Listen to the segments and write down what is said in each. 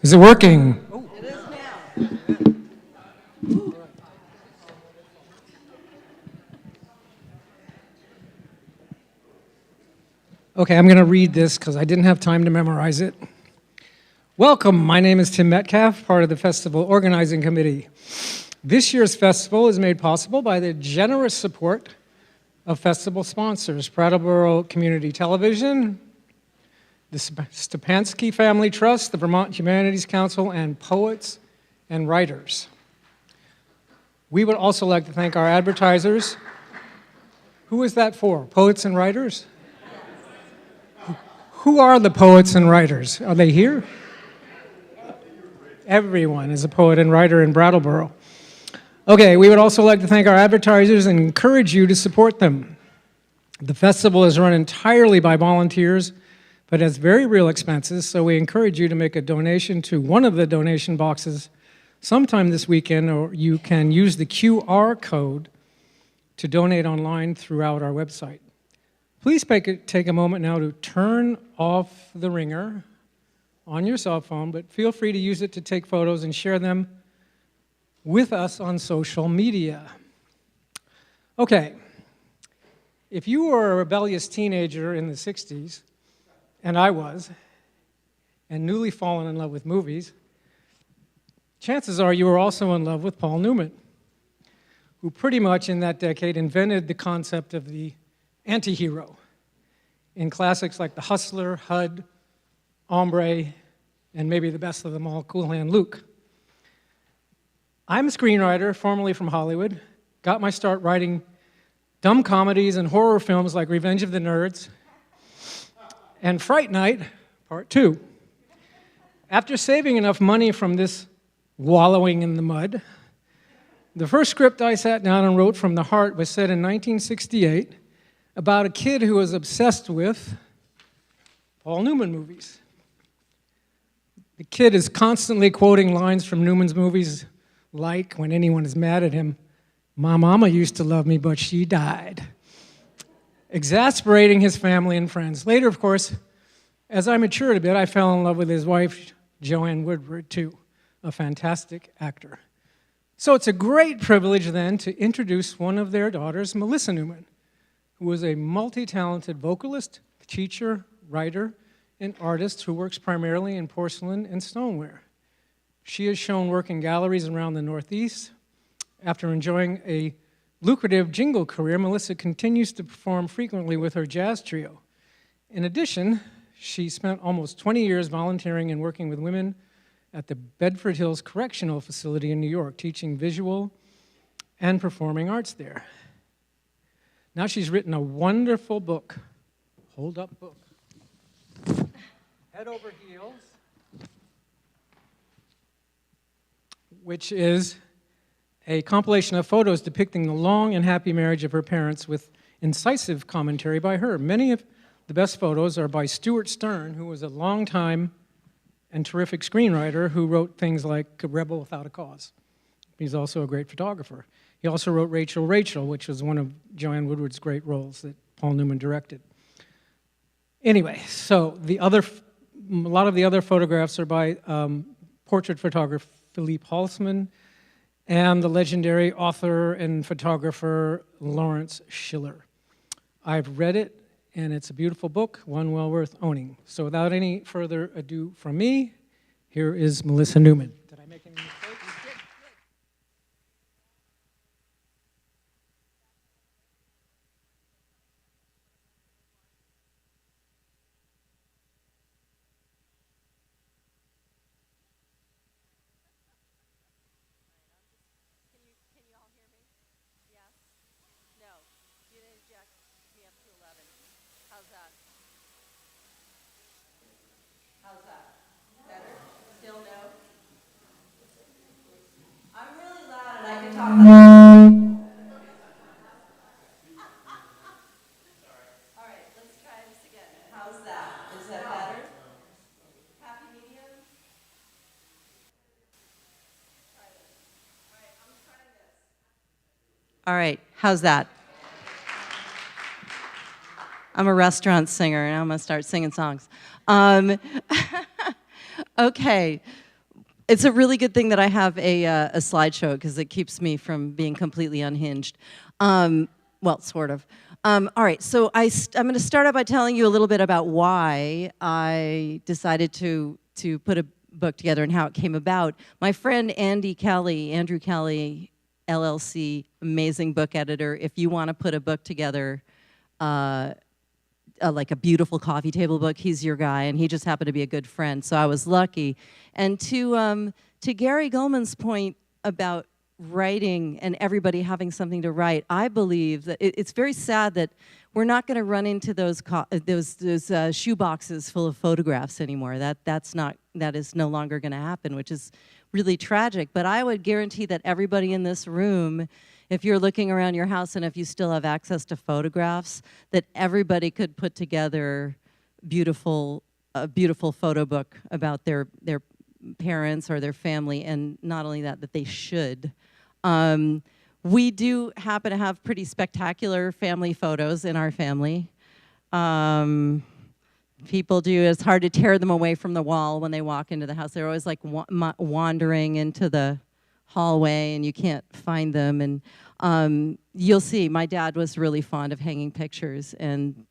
Is it working? It is now. Okay, I'm going to read this because I didn't have time to memorize it. Welcome, my name is Tim Metcalf, part of the Festival Organizing Committee. This year's festival is made possible by the generous support of festival sponsors, Brattleboro Community Television, the Stepansky Family Trust, the Vermont Humanities Council, and poets and writers. We would also like to thank our advertisers. Who is that for? Poets and writers? Who are the poets and writers? Are they here? Everyone is a poet and writer in Brattleboro. Okay, we would also like to thank our advertisers and encourage you to support them. The festival is run entirely by volunteers, but has very real expenses, so we encourage you to make a donation to one of the donation boxes sometime this weekend, or you can use the QR code to donate online throughout our website. Please take a moment now to turn off the ringer on your cell phone, but feel free to use it to take photos and share them with us on social media. Okay, if you were a rebellious teenager in the 60s, and I was, and newly fallen in love with movies, chances are you were also in love with Paul Newman, who pretty much in that decade invented the concept of the anti-hero in classics like The Hustler, HUD, Hombre, and maybe the best of them all, Cool Hand Luke. I'm a screenwriter, formerly from Hollywood, got my start writing dumb comedies and horror films like Revenge of the Nerds and Fright Night, Part 2. After saving enough money from this wallowing in the mud, the first script I sat down and wrote from the heart was set in 1968 about a kid who was obsessed with Paul Newman movies. The kid is constantly quoting lines from Newman's movies like, when anyone is mad at him, "My mama used to love me, but she died," exasperating his family and friends. Later, of course, as I matured a bit, I fell in love with his wife, Joanne Woodward, too, a fantastic actor. So it's a great privilege then to introduce one of their daughters, Melissa Newman, who was a multi-talented vocalist, teacher, writer, and artist who works primarily in porcelain and stoneware. She has shown work in galleries around the Northeast. After enjoying a lucrative jingle career, Melissa continues to perform frequently with her jazz trio. In addition, she spent almost 20 years volunteering and working with women at the Bedford Hills Correctional Facility in New York, teaching visual and performing arts there. Now she's written a wonderful book, hold-up book, Head Over Heels, which is a compilation of photos depicting the long and happy marriage of her parents with incisive commentary by her. Many of the best photos are by Stuart Stern, who was a longtime and terrific screenwriter who wrote things like Rebel Without a Cause. He's also a great photographer. He also wrote Rachel, Rachel, which was one of Joanne Woodward's great roles that Paul Newman directed. Anyway, so a lot of the other photographs are by portrait photographer Philippe Halsman and the legendary author and photographer Lawrence Schiller. I've read it, and it's a beautiful book, one well worth owning. So without any further ado from me, here is Melissa Newman. Did I make any mistakes? Can you all hear me? Yes? No. You didn't jack me up to 11. How's that? How's that? Better? Still no? I'm really loud and I can talk like All right, let's try this again. How's that? Is that better? Happy medium? Try this. All right, I'm trying this. All right, how's that? I'm a restaurant singer, and I'm going to start singing songs. Okay, It's a really good thing that I have a slideshow because it keeps me from being completely unhinged. Well, sort of. All right, so I'm going to start out by telling you a little bit about why I decided to put a book together and how it came about. My friend Andrew Kelly, LLC, amazing book editor. If you want to put a book together, like a beautiful coffee table book, he's your guy, and he just happened to be a good friend, so I was lucky. And to Gary Goldman's point about writing and everybody having something to write, I believe that it's very sad that we're not going to run into those shoe boxes full of photographs anymore. That is no longer going to happen, which is really tragic. But I would guarantee that everybody in this room, if you're looking around your house and if you still have access to photographs, that everybody could put together a beautiful photo book about their parents or their family, and not only that, that they should. We do happen to have pretty spectacular family photos in our family. People do. It's hard to tear them away from the wall when they walk into the house. They're always like wandering into the hallway and you can't find them. And you'll see, my dad was really fond of hanging pictures. And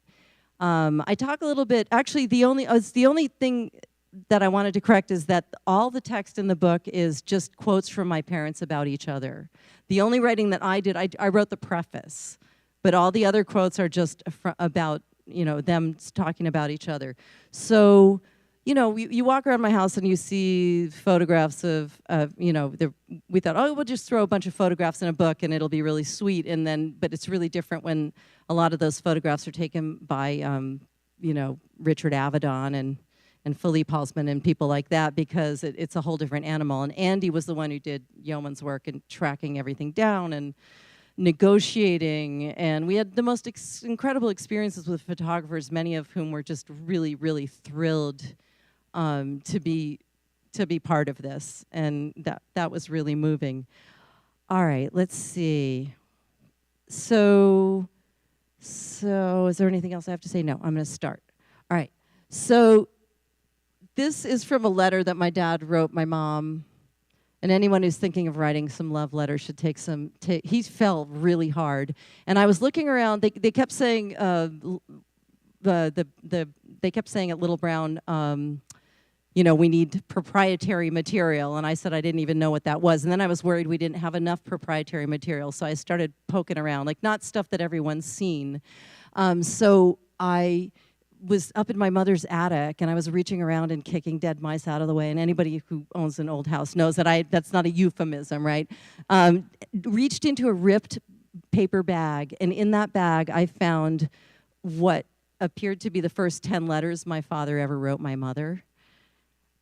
I talk a little bit, actually the only thing that I wanted to correct is that all the text in the book is just quotes from my parents about each other. The only writing that I did, I wrote the preface, but all the other quotes are just about, them talking about each other. So, you walk around my house and you see photographs of we thought, oh, we'll just throw a bunch of photographs in a book and it'll be really sweet. But it's really different when a lot of those photographs are taken by, Richard Avedon and Philippe Halsman and people like that, because it's a whole different animal. And Andy was the one who did yeoman's work and tracking everything down and negotiating. And we had the most incredible experiences with photographers, many of whom were just really, really thrilled to be part of this. And that was really moving. All right, let's see. So is there anything else I have to say? No, I'm going to start. All right. So this is from a letter that my dad wrote my mom, and anyone who's thinking of writing some love letters should take some. He fell really hard, and I was looking around. They kept saying they kept saying at Little Brown, we need proprietary material, and I said I didn't even know what that was, and then I was worried we didn't have enough proprietary material, so I started poking around, like not stuff that everyone's seen. So I was up in my mother's attic, and I was reaching around and kicking dead mice out of the way, and anybody who owns an old house knows that that's not a euphemism, right? Reached into a ripped paper bag, and in that bag I found what appeared to be the first 10 letters my father ever wrote my mother,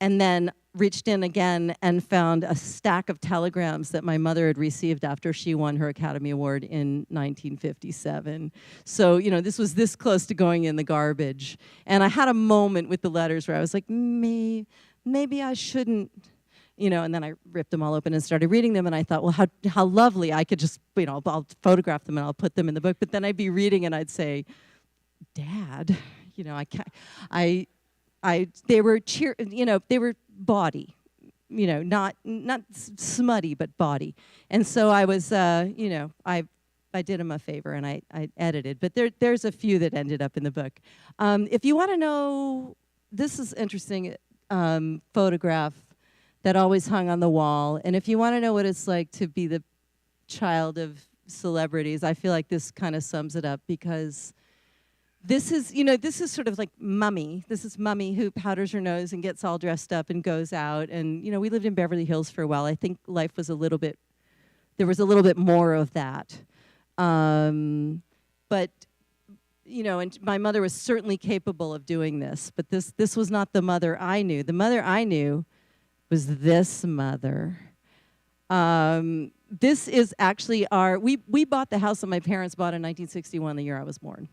and then reached in again and found a stack of telegrams that my mother had received after she won her Academy Award in 1957. So, this was this close to going in the garbage. And I had a moment with the letters where I was like, maybe I shouldn't, and then I ripped them all open and started reading them, and I thought, well, how lovely. I could just, I'll photograph them and I'll put them in the book. But then I'd be reading and I'd say, Dad, I can't, they were they were bawdy, not smutty, but bawdy. And so I was, I did him a favor and I edited. But there's a few that ended up in the book. If you want to know, this is interesting photograph that always hung on the wall. And if you want to know what it's like to be the child of celebrities, I feel like this kind of sums it up, because this is sort of like Mummy. This is Mummy who powders her nose and gets all dressed up and goes out. And, we lived in Beverly Hills for a while. I think life was there was a little bit more of that. But, and my mother was certainly capable of doing this. But this was not the mother I knew. The mother I knew was this mother. This is actually we bought the house that my parents bought in 1961, the year I was born.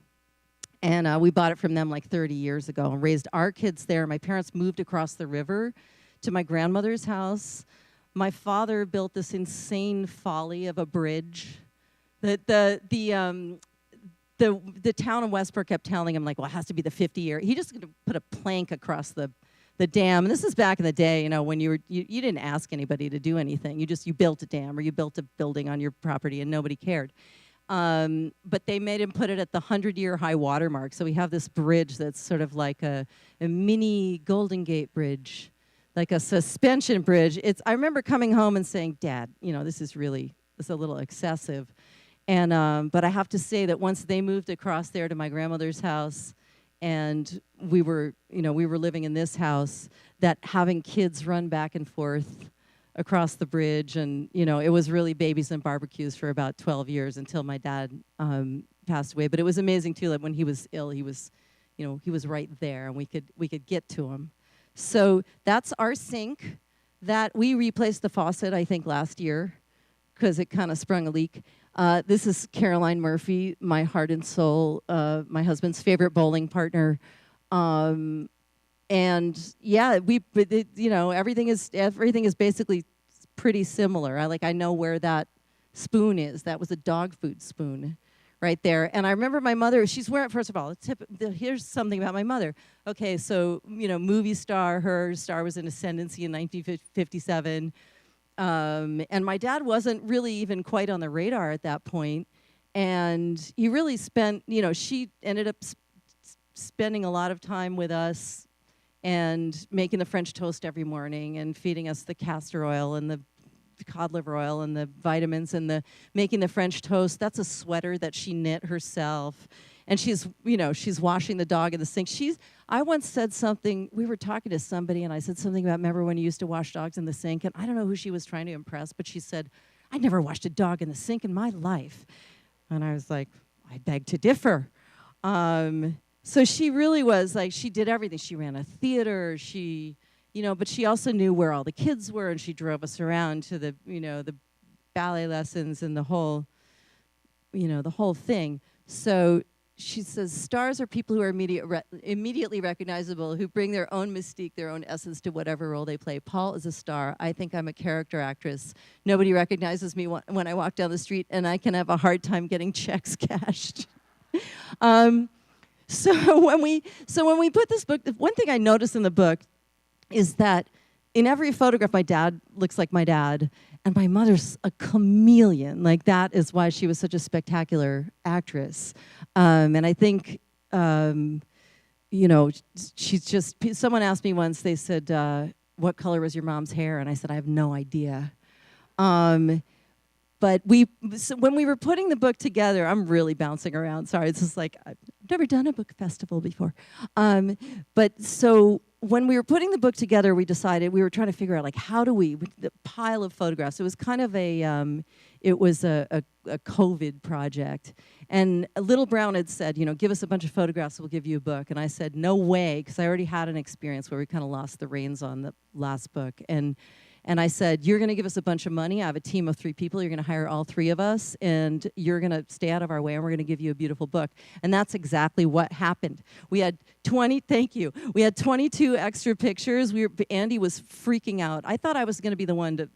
And we bought it from them like 30 years ago and raised our kids there. My parents moved across the river to my grandmother's house. My father built this insane folly of a bridge. The town of Westport kept telling him, like, well, it has to be the 50-year. He just put a plank across the the dam. And this is back in the day, you know, when you didn't ask anybody to do anything. You built a dam or you built a building on your property and nobody cared. But they made him put it at the 100-year high water mark. So we have this bridge that's sort of like a mini Golden Gate Bridge, like a suspension bridge. I remember coming home and saying, Dad, you know, this is a little excessive. And but I have to say that once they moved across there to my grandmother's house, and we were living in this house, that having kids run back and forth across the bridge, and you know, it was really babies and barbecues for about 12 years until my dad passed away. But it was amazing too that when he was ill, he was right there, and we could get to him. So that's our sink. That we replaced the faucet, I think, last year because it kind of sprung a leak. This is Caroline Murphy, my heart and soul, my husband's favorite bowling partner. And yeah, everything is basically pretty similar. I know where that spoon is. That was a dog food spoon right there. And I remember my mother, she's wearing, first of all, here's something about my mother. Okay, so, you know, movie star, her star was in Ascendancy in 1957. And my dad wasn't really even quite on the radar at that point. And he really spent, you know, she ended up spending a lot of time with us and making the French toast every morning and feeding us the castor oil and the cod liver oil and the vitamins and making the French toast. That's a sweater that she knit herself. And she's washing the dog in the sink. I once said something, we were talking to somebody, and I said something about, remember when you used to wash dogs in the sink? And I don't know who she was trying to impress, but she said, I never washed a dog in the sink in my life. And I was like, I beg to differ. So she really was, like, she did everything. She ran a theater, but she also knew where all the kids were, and she drove us around to the ballet lessons and the whole thing. So she says, stars are people who are immediately recognizable, who bring their own mystique, their own essence to whatever role they play. Paul is a star. I think I'm a character actress. Nobody recognizes me when I walk down the street, and I can have a hard time getting checks cashed. So when we put this book, one thing I noticed in the book is that in every photograph, my dad looks like my dad, and my mother's a chameleon. Like, that is why she was such a spectacular actress. And I think, she's just, someone asked me once, they said, what color was your mom's hair? And I said, I have no idea. But when we were putting the book together, I'm really bouncing around. Sorry, it's just like, I've never done a book festival before. But so when we were putting the book together, we decided, we were trying to figure out, like, how do the pile of photographs. It was kind of a COVID project. And Little Brown had said, give us a bunch of photographs, we'll give you a book. And I said, no way, because I already had an experience where we kind of lost the reins on the last book. And I said, you're going to give us a bunch of money. I have a team of 3 people. You're going to hire all 3 of us, and you're going to stay out of our way, and we're going to give you a beautiful book. And that's exactly what happened. We had 22 extra pictures. Andy was freaking out. I thought I was going to be the one to,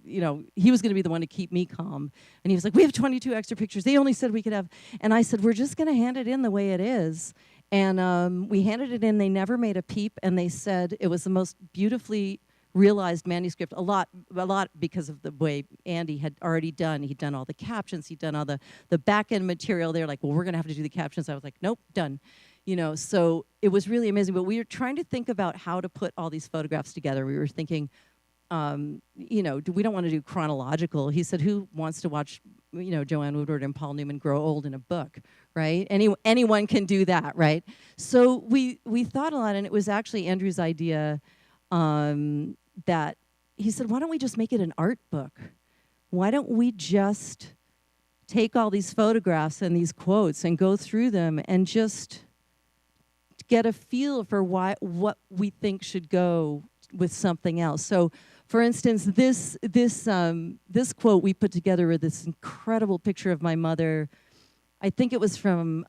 he was going to be the one to keep me calm. And he was like, we have 22 extra pictures. They only said we could have. And I said, we're just going to hand it in the way it is. And we handed it in. They never made a peep. And they said it was the most beautifully realized manuscript, a lot because of the way Andy had already done. He'd done all the captions. He'd done all the back-end material. They're like, well, we're going to have to do the captions. I was like, nope, done. So it was really amazing. But we were trying to think about how to put all these photographs together. We were thinking, we don't want to do chronological. He said, who wants to watch, Joanne Woodward and Paul Newman grow old in a book, right? Anyone can do that, right? So we thought a lot, and it was actually Andrew's idea that he said, why don't we just make it an art book? Why don't we just take all these photographs and these quotes and go through them and just get a feel for what we think should go with something else. So, for instance, this quote we put together with this incredible picture of my mother. I think it was from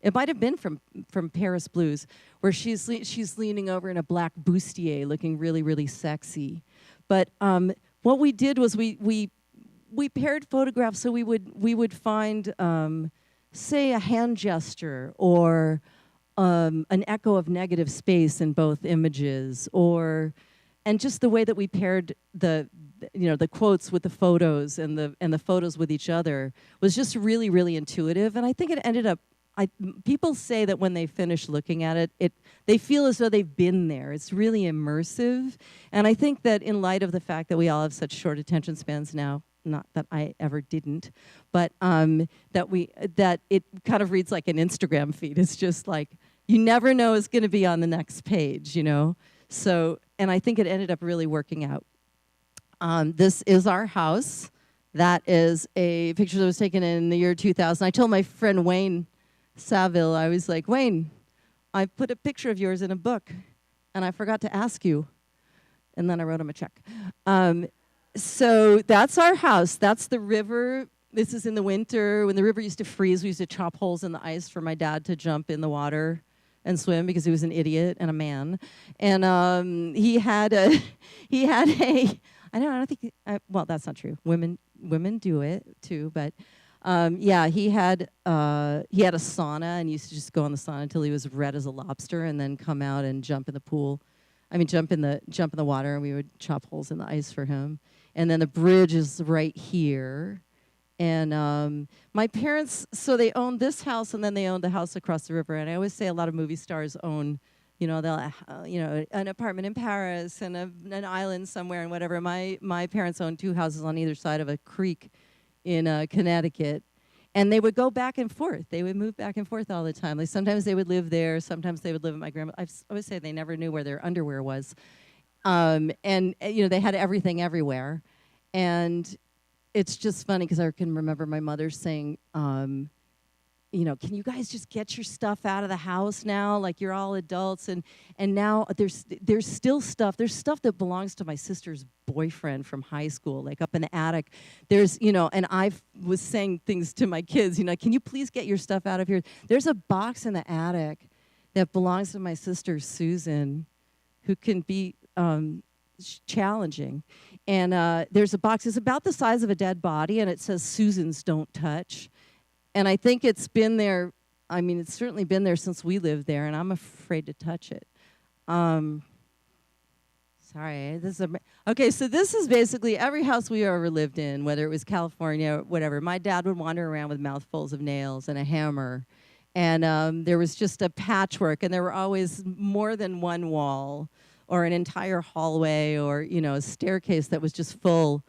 it might have been from Paris Blues, where she's leaning over in a black bustier, looking really, really sexy. But what we did was we paired photographs, so we would find say a hand gesture or an echo of negative space in both images, and just the way that we paired the quotes with the photos and the photos with each other was just really, really intuitive. And I think it ended up, people say that when they finish looking at it, they feel as though they've been there. It's really immersive. And I think that in light of the fact that we all have such short attention spans now, not that I ever didn't, but that it kind of reads like an Instagram feed. It's just like, you never know what's going to be on the next page, So, and I think it ended up really working out. This is our house. That is a picture that was taken in the year 2000. I told my friend Wayne Saville, I was like, Wayne, I put a picture of yours in a book, and I forgot to ask you. And then I wrote him a check. So that's our house. That's the river. This is in the winter. When the river used to freeze, we used to chop holes in the ice for my dad to jump in the water and swim because he was an idiot and a man. And he had a, I don't think, well, that's not true. Women do it too, but yeah, he had a sauna and used to just go in the sauna until he was red as a lobster and then come out and jump in the pool. I mean, jump in the water, and we would chop holes in the ice for him. And then the bridge is right here. And my parents, so they owned this house, and then they owned the house across the river. And I always say a lot of movie stars own, they'll, an apartment in Paris and an island somewhere and whatever. My parents owned 2 houses on either side of a creek in Connecticut. And they would go back and forth. They would move back and forth all the time. Like sometimes they would live there. Sometimes they would live at my grandma. I always say they never knew where their underwear was. And they had everything everywhere. And it's just funny because I can remember my mother saying, can you guys just get your stuff out of the house now? Like, you're all adults. And now there's still stuff. There's stuff that belongs to my sister's boyfriend from high school, like up in the attic. There's, and I was saying things to my kids, can you please get your stuff out of here? There's a box in the attic that belongs to my sister, Susan, who can be challenging. And there's a box. It's about the size of a dead body, and it says, Susan's Don't Touch. And I think it's been there, it's certainly been there since we lived there, and I'm afraid to touch it. Sorry. Okay, so this is basically every house we ever lived in, whether it was California or whatever. My dad would wander around with mouthfuls of nails and a hammer. And there was just a patchwork, and there were always more than one wall or an entire hallway or, a staircase that was just full.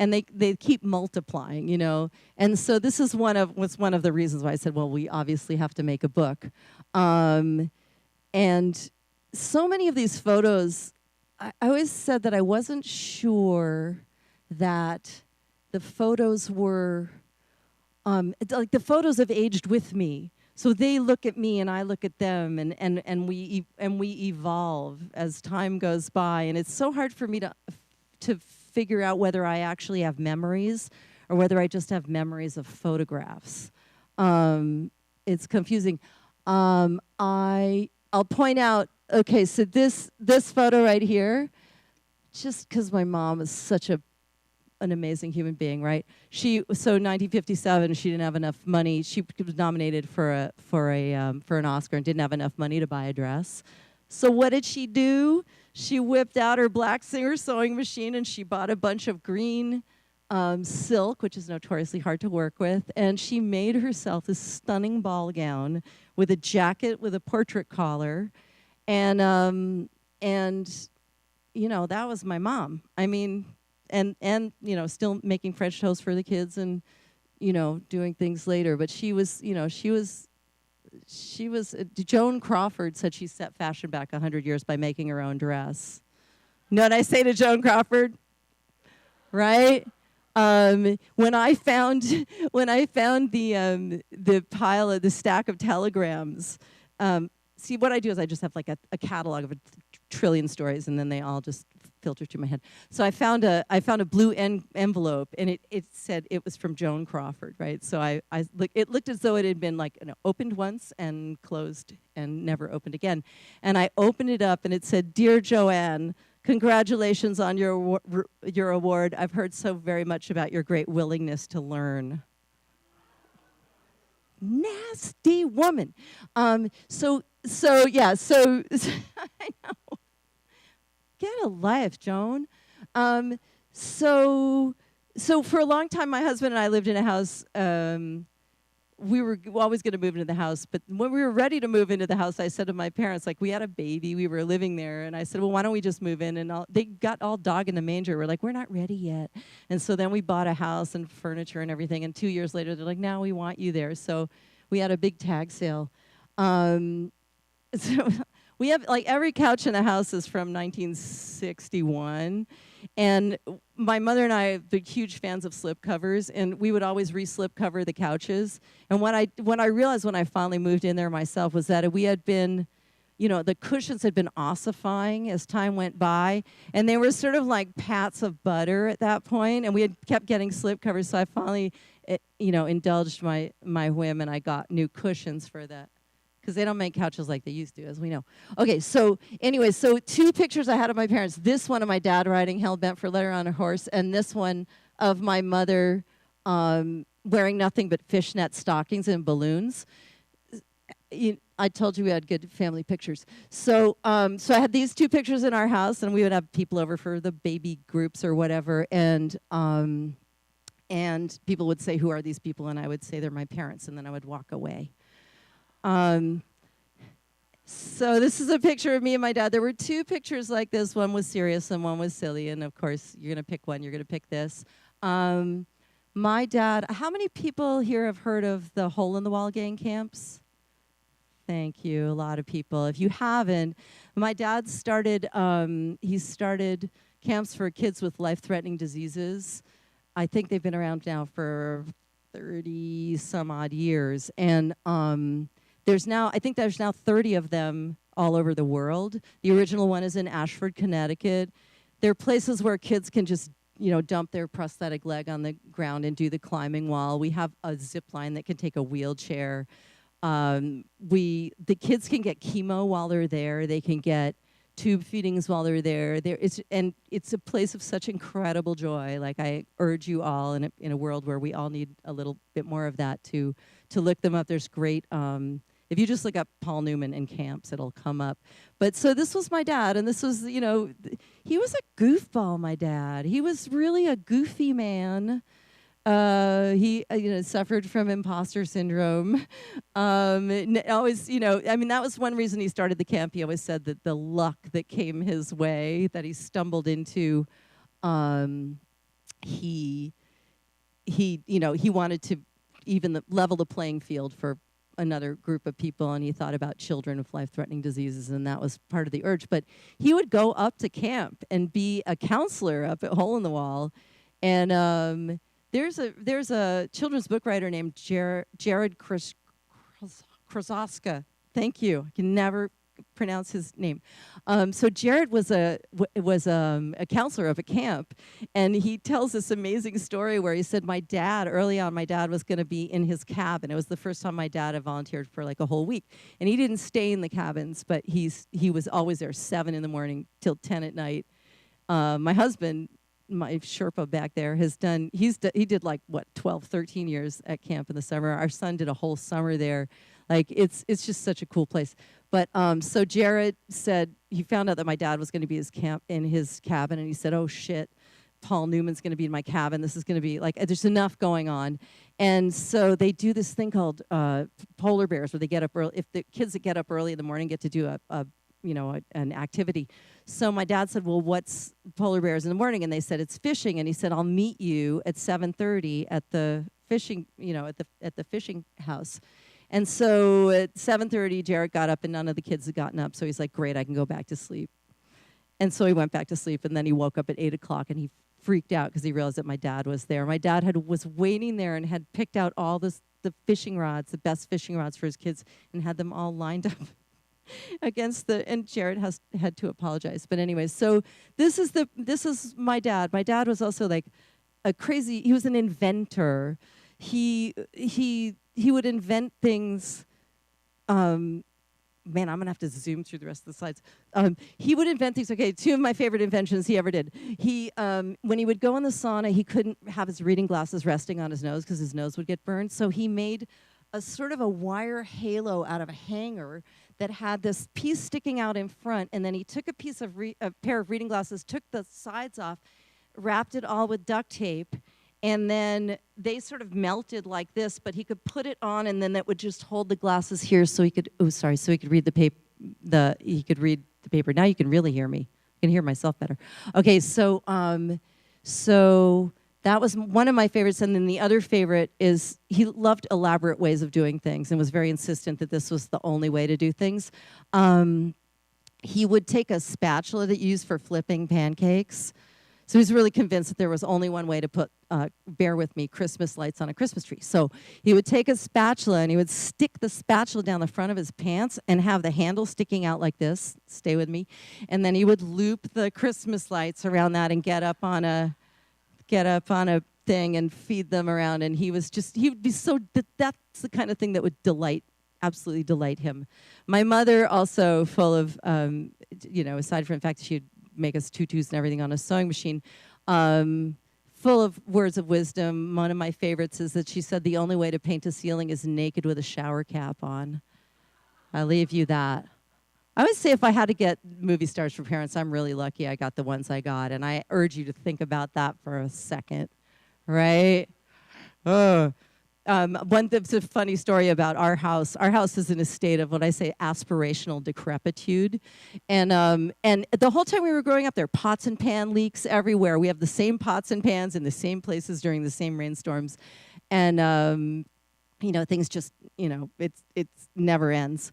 And they keep multiplying, And so this is one of the reasons why I said, well, we obviously have to make a book. And so many of these photos, I always said that I wasn't sure that the photos were, like the photos have aged with me. So they look at me and I look at them, and we evolve as time goes by. And it's so hard for me to figure out whether I actually have memories or whether I just have memories of photographs. It's confusing. I'll point out, okay, so this photo right here, just because my mom is such an amazing human being, right? So 1957, she didn't have enough money. She was nominated for an Oscar and didn't have enough money to buy a dress. So what did she do? She whipped out her black Singer sewing machine and she bought a bunch of green silk, which is notoriously hard to work with, and she made herself this stunning ball gown with a jacket with a portrait collar, and that was my mom. And still making French toast for the kids and doing things later. But she was Joan Crawford said she set fashion back 100 years by making her own dress. You know what I say to Joan Crawford? Right? When I found the pile of the stack of telegrams, see, what I do is I just have like a catalog of a trillion stories, and then they all just filter through my head. So I found a blue envelope, and it said it was from Joan Crawford, right? So it looked as though it had been opened once and closed and never opened again. And I opened it up, and it said, "Dear Joanne, congratulations on your award. I've heard so very much about your great willingness to learn." Nasty woman. So so yeah, so I know. Get a life, Joan. Um, so so for a long time, my husband and I lived in a house. We were always going to move into the house, but when we were ready to move into the house, I said to my parents, like, we had a baby, we were living there, and I said, well, why don't we just move in? And they got all dog in the manger. We're like, we're not ready yet. And so then we bought a house and furniture and everything, and 2 years later, they're like, now we want you there. So we had a big tag sale. So we have, like, every couch in the house is from 1961. And my mother and I are big, huge fans of slip covers, and we would always re-slip cover the couches. And what I realized when I finally moved in there myself was that we had been, the cushions had been ossifying as time went by, and they were sort of like pats of butter at that point, and we had kept getting slip covers, so I finally, indulged my whim, and I got new cushions for that. Because they don't make couches like they used to, as we know. Okay, so anyway, so 2 pictures I had of my parents. This one of my dad riding hell-bent for leather on a horse, and this one of my mother wearing nothing but fishnet stockings and balloons. I told you we had good family pictures. So so I had these 2 pictures in our house, and we would have people over for the baby groups or whatever, and people would say, who are these people? And I would say, they're my parents, and then I would walk away. So this is a picture of me and my dad. There were 2 pictures like this. One was serious and one was silly. And of course, you're going to pick one. You're going to pick this. My dad, how many people here have heard of the hole-in-the-wall gang camps? Thank you, a lot of people. If you haven't, my dad started, he started camps for kids with life-threatening diseases. I think they've been around now for 30 some odd years, and I think there's now 30 of them all over the world. The original one is in Ashford, Connecticut. They're places where kids can just, dump their prosthetic leg on the ground and do the climbing wall. We have a zip line that can take a wheelchair. The kids can get chemo while they're there. They can get tube feedings while they're there. It's a place of such incredible joy. Like, I urge you all in a world where we all need a little bit more of that to look them up. There's great, if you just look up Paul Newman and camps, it'll come up. But so this was my dad, and this was, he was a goofball, my dad. He was really a goofy man. He suffered from imposter syndrome. Always, that was one reason he started the camp. He always said that the luck that came his way, that he stumbled into, he wanted to even level the playing field for another group of people, and he thought about children with life-threatening diseases, and that was part of the urge. But he would go up to camp and be a counselor up at Hole in the Wall, and there's a children's book writer named Jared Krasoska. Thank you. I can never pronounce his name. So Jared was a counselor of a camp, and he tells this amazing story where he said, early on, my dad was going to be in his cabin. It was the first time my dad had volunteered for like a whole week, and he didn't stay in the cabins, but he was always there 7 in the morning till 10 at night. My husband, my Sherpa back there, he did like 12, 13 years at camp in the summer. Our son did a whole summer there. Like, it's just such a cool place. But so Jared said he found out that my dad was going to be in his cabin, and he said, "Oh shit, Paul Newman's going to be in my cabin. This is going to be like, there's enough going on." And so they do this thing called polar bears, where they get up early. If the kids that get up early in the morning get to do an activity. So my dad said, "Well, what's polar bears in the morning?" And they said, "It's fishing." And he said, "I'll meet you at 7:30 at the fishing, at the fishing house." And so at 7:30, Jared got up, and none of the kids had gotten up. So he's like, "Great, I can go back to sleep." And so he went back to sleep, and then he woke up at 8 o'clock, and he freaked out because he realized that my dad was there. My dad was waiting there and had picked out all the fishing rods, the best fishing rods for his kids, and had them all lined up against and Jared had to apologize. But anyway, so this is my dad. My dad was also like he was an inventor. He would invent things. Man, I'm gonna have to zoom through the rest of the slides. He would invent things. Okay, 2 of my favorite inventions he ever did. When he would go in the sauna, he couldn't have his reading glasses resting on his nose because his nose would get burned. So he made a sort of a wire halo out of a hanger that had this piece sticking out in front, and then he took a pair of reading glasses, took the sides off, wrapped it all with duct tape, and then they sort of melted like this, but he could put it on, and then that would just hold the glasses here so he could, so he could read the paper, he could read the paper. Now you can really hear me. I can hear myself better. Okay, so that was one of my favorites, and then the other favorite is he loved elaborate ways of doing things and was very insistent that this was the only way to do things. He would take a spatula that you use for flipping pancakes. So he was really convinced that there was only one way to put, bear with me, Christmas lights on a Christmas tree. So he would take a spatula and he would stick the spatula down the front of his pants and have the handle sticking out like this. Stay with me. And then he would loop the Christmas lights around that and get up on a thing and feed them around. And he would be so, that's the kind of thing that would absolutely delight him. My mother also full of, aside from the fact that she would make us tutus and everything on a sewing machine, full of words of wisdom. One of my favorites is that she said the only way to paint a ceiling is naked with a shower cap on. I leave you that. I would say if I had to get movie stars for parents, I'm really lucky I got the ones I got, and I urge you to think about that for a second, right? It's a funny story about our house. Our house is in a state of what I say aspirational decrepitude. And the whole time we were growing up, there are pots and pan leaks everywhere. We have the same pots and pans in the same places during the same rainstorms. And, things just, it's never ends.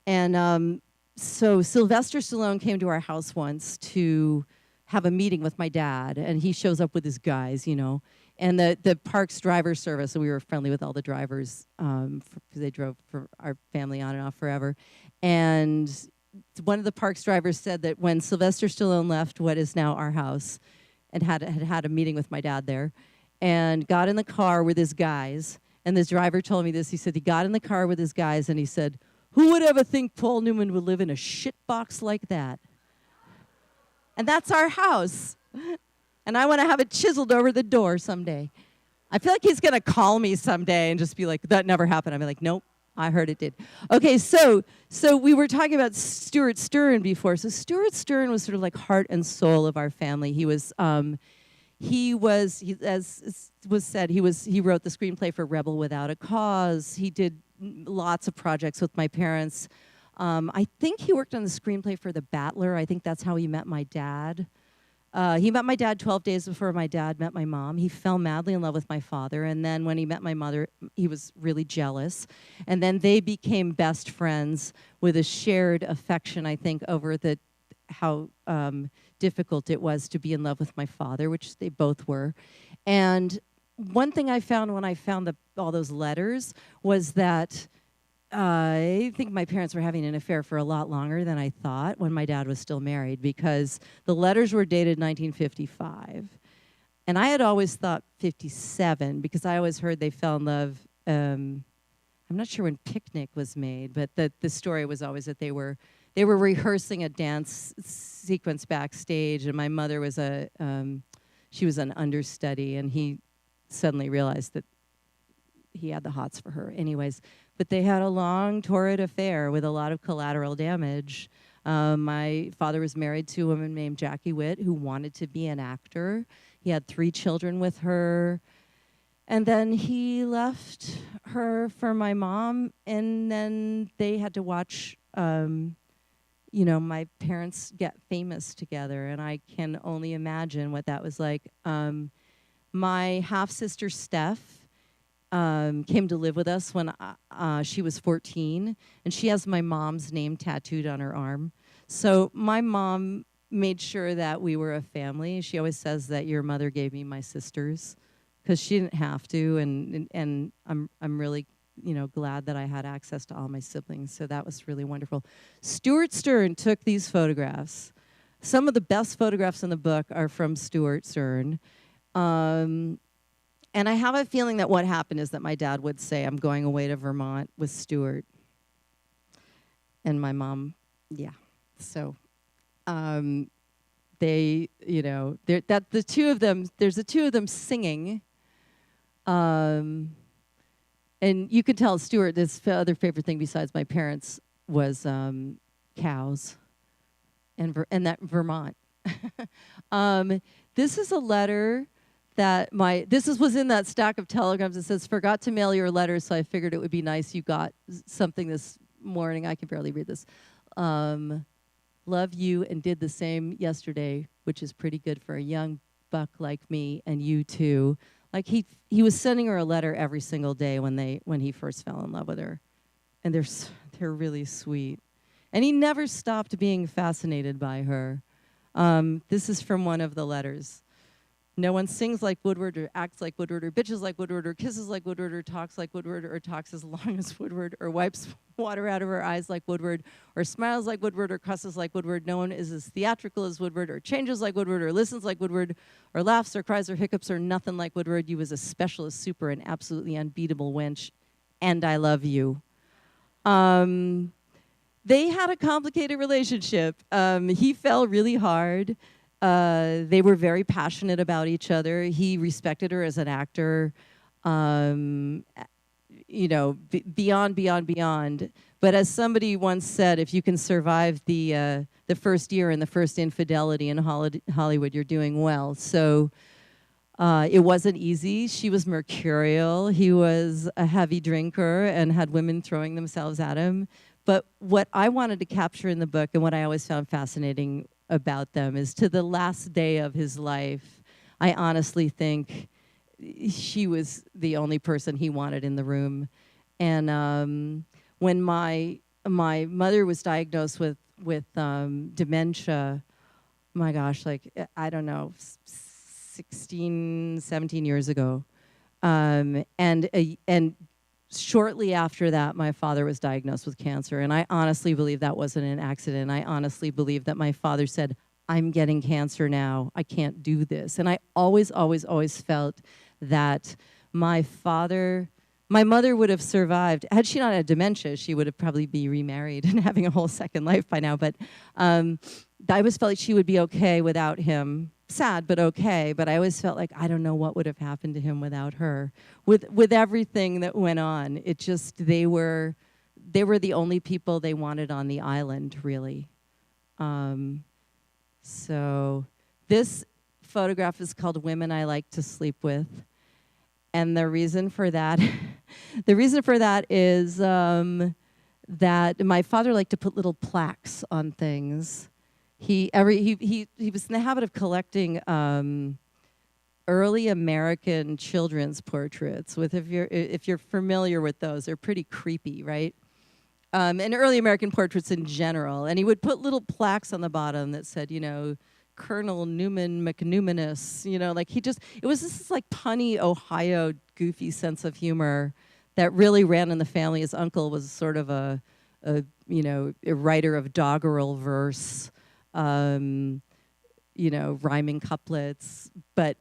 And so Sylvester Stallone came to our house once to have a meeting with my dad. And he shows up with his guys, And the parks driver service, and we were friendly with all the drivers because they drove for our family on and off forever. And one of the parks drivers said that when Sylvester Stallone left what is now our house and had a meeting with my dad there and got in the car with his guys, and this driver told me this, he said he got in the car with his guys and he said, "Who would ever think Paul Newman would live in a shit box like that?" And that's our house. And I want to have it chiseled over the door someday. I feel like he's going to call me someday and just be like, "That never happened." I'll be like, "Nope, I heard it did." Okay, so we were talking about Stuart Stern before. So Stuart Stern was sort of like heart and soul of our family. He was, as was said, he wrote the screenplay for Rebel Without a Cause. He did lots of projects with my parents. I think he worked on the screenplay for The Battler. I think that's how he met my dad. He met my dad 12 days before my dad met my mom. He fell madly in love with my father, and then when he met my mother, he was really jealous. And then they became best friends with a shared affection, I think, over how difficult it was to be in love with my father, which they both were. And one thing I found when I found all those letters was that I think my parents were having an affair for a lot longer than I thought when my dad was still married, because the letters were dated 1955. And I had always thought 57 because I always heard they fell in love. I'm not sure when Picnic was made, but the story was always that they were rehearsing a dance sequence backstage, and my mother was she was an understudy, and he suddenly realized that he had the hots for her. Anyways, but they had a long, torrid affair with a lot of collateral damage. My father was married to a woman named Jackie Witt who wanted to be an actor. He had 3 children with her. And then he left her for my mom, and then they had to watch, my parents get famous together, and I can only imagine what that was like. My half-sister, Steph, came to live with us when she was 14, and she has my mom's name tattooed on her arm. So my mom made sure that we were a family. She always says that your mother gave me my sisters because she didn't have to, and I'm really glad that I had access to all my siblings. So that was really wonderful. Stuart Stern took these photographs. Some of the best photographs in the book are from Stuart Stern. And I have a feeling that what happened is that my dad would say, "I'm going away to Vermont with Stuart." And my mom, yeah. So they, the two of them, there's the two of them singing. And you could tell Stuart, his other favorite thing besides my parents was cows and that Vermont. This is a letter that was in that stack of telegrams. It says, "Forgot to mail your letter, so I figured it would be nice you got something this morning." I can barely read this. "Love you and did the same yesterday, which is pretty good for a young buck like me, and you too." Like he was sending her a letter every single day when he first fell in love with her, and they're really sweet. And he never stopped being fascinated by her. This is from one of the letters. "No one sings like Woodward or acts like Woodward or bitches like Woodward or kisses like Woodward or talks like Woodward or talks as long as Woodward or wipes water out of her eyes like Woodward or smiles like Woodward or cusses like Woodward. No one is as theatrical as Woodward or changes like Woodward or listens like Woodward or laughs or cries or hiccups or nothing like Woodward. You was a specialist super and absolutely unbeatable wench, and I love you." They had a complicated relationship. He fell really hard. They were very passionate about each other. He respected her as an actor, beyond. But as somebody once said, if you can survive the first year and the first infidelity in Hollywood, you're doing well. So it wasn't easy. She was mercurial. He was a heavy drinker and had women throwing themselves at him. But what I wanted to capture in the book, and what I always found fascinating about them, is to the last day of his life, I honestly think she was the only person he wanted in the room. And when my mother was diagnosed with dementia, my gosh, like, I don't know, 16, 17 years ago. And shortly after that, my father was diagnosed with cancer. And I honestly believe that wasn't an accident. I honestly believe that my father said, "I'm getting cancer now. I can't do this." And I always, always, always felt that my mother would have survived. Had she not had dementia, she would have probably be remarried and having a whole second life by now. But I always felt like she would be okay without him. Sad, but okay. But I always felt like I don't know what would have happened to him without her. With everything that went on, it just they were the only people they wanted on the island, really. So this photograph is called "Women I Like to Sleep With," and the reason for that, is that my father liked to put little plaques on things. He was in the habit of collecting early American children's portraits. If you're familiar with those, they're pretty creepy, right? And early American portraits in general. And he would put little plaques on the bottom that said, Colonel Newman McNewmanus. It was this like punny Ohio goofy sense of humor that really ran in the family. His uncle was sort of a writer of doggerel verse. Rhyming couplets, but